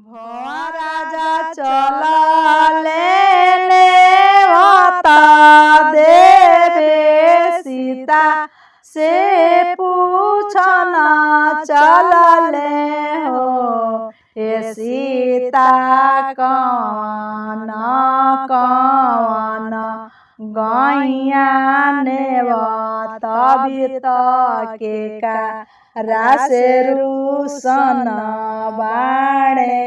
भोआ राजा चलले नेवता देवे सीता से पूछना चलले हो ए सीता कौन कौन गैया नेवता बीत के का रासे रूसन बाणे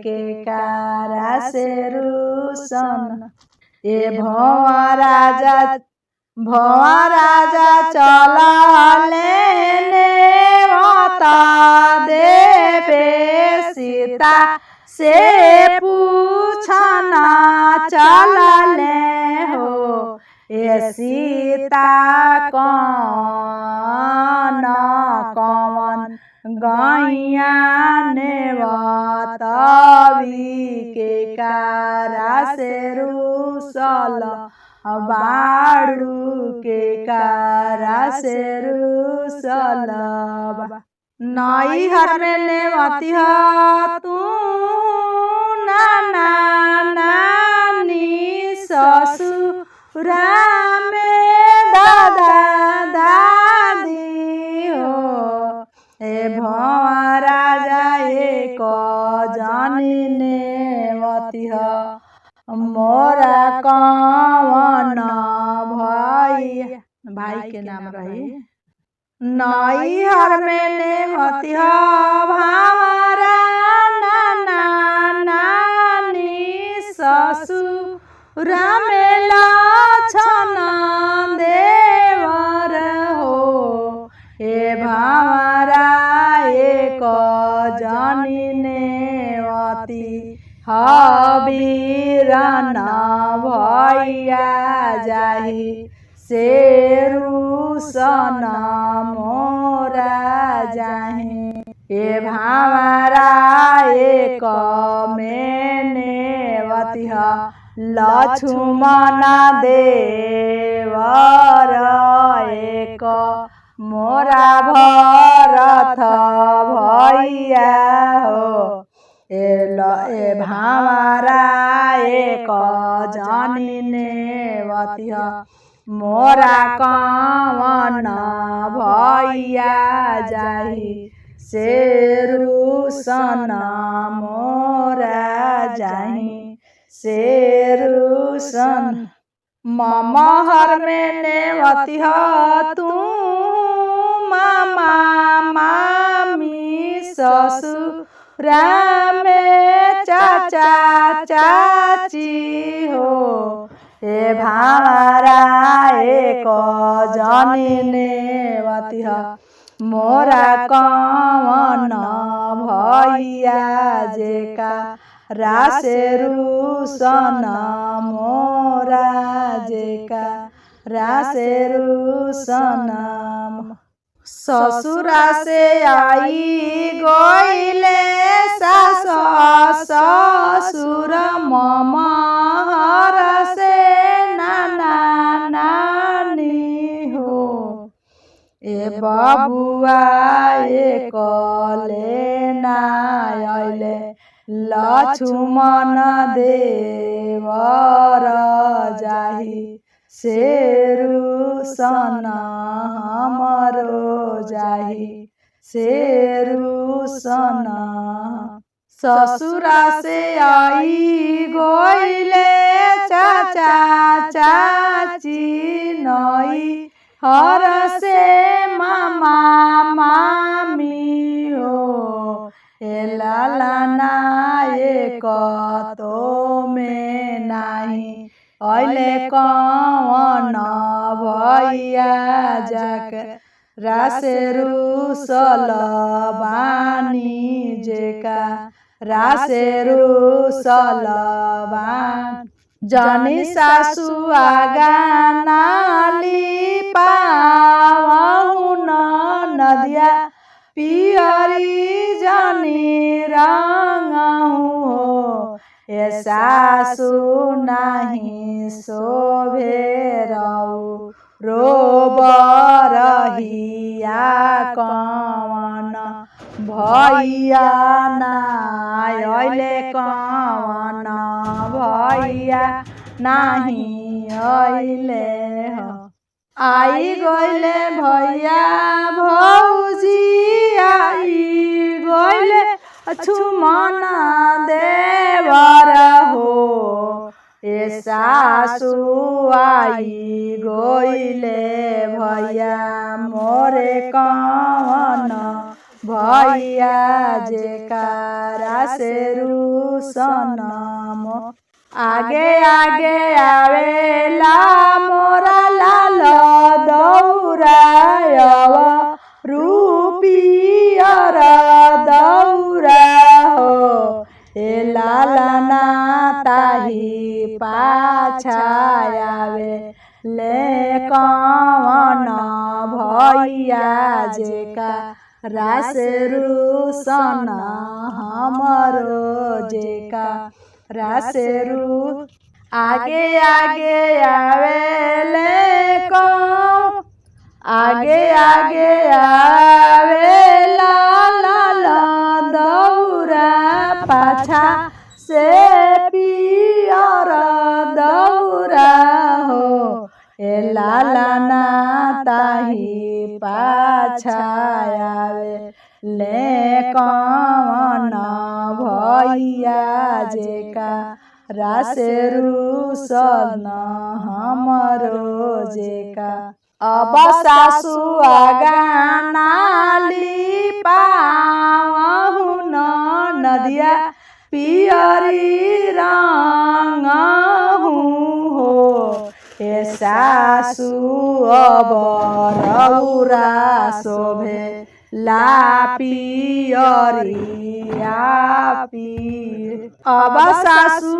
के कारा से रूसन ये भोआ राजा चलले नेवता देवे सीता से पूछना चलले हो ये सीता कौन कौन गैया नेवता के कारा से रूसल बाड़ू के कारा से रूसल नई हर में नेवती हो तू नाना नानी ससुरा में दादा दादी हो ए भोआ राजा एक जानी नेवती हो मोरा कौन भाई के नाम रही नई हर में नेवती हो भावरा नाना नानी ससुरा में लक्षण देवर हो हे भावरा एक जानी नेवती हबीरन भैया जाही शेरूसन मोरा जाही ए भावरा एक में नेवती लक्ष्मण देवर एक मोरा भरत भैया हो ए भावरा एक जानी नेवती मोरा कौन भैया जाही शेरूसन मोरा जाही शेरूसन ममहर में नेवती तू मामा मामी ससुरा में चाचा चाची हो हे भावरा एक जानी नेवती मोरा कौन भैया जेका रासे रूसन मोरा जेका रासे रूसन ससुरा से आई गईले सास ससुर ममहर से नाना नानी हो ए बाबुआ एक लेना आइले लक्ष्मण देवर जाही शेरूसन हमरो जाही शेरूसन ससुरा से आई गईले चाचा चाची नई हर से मामा मामी हो ए लाला नायक तो में नाही अइले कौन भैया जाक रासे रूसल बानी जेका रासे रूसल बान जानी सासु आगा नाली पावहु नदिया पियरी जानी रंगहु हो ए सासु नाही शोभे रहु रोब रहिया कौन भैया ना अइले कवन भैया नाही अइले हो। आई गइले भैया भौजी आई गइले छुमन देवर हो। ए सासु आई गइले भैया मोरे कवन भैया जेकारा से रुसन आगे आगे आवेला मोरा लाल दौरायव रूपियर दौरा हो। ए लाल ना ताही पाछायावे ले कवन भैया जेकारा से रुसन हमरो जेकारा से रू आगे आगे आवेले आगे आगे आवेला लाल दौरा पाछा से पियर दौरा हो। ए लाल ना ताही पाछायावे ले कवन भैया जेकारा से रुसन हमरो जेका। अब सासु गानाली पाहुन नदिया पियरी रंग हो। ए सासु अब रौरा शोभे ला पियरिया अब सासु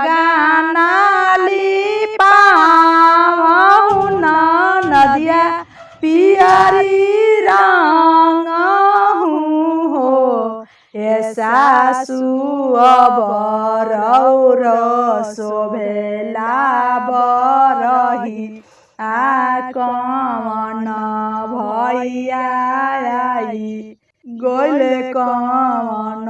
गानाली पाहुन नदिया पियरी रंग हो। ए सासु अब रौर शोभेला बरही कवन भैया आई गइले कवन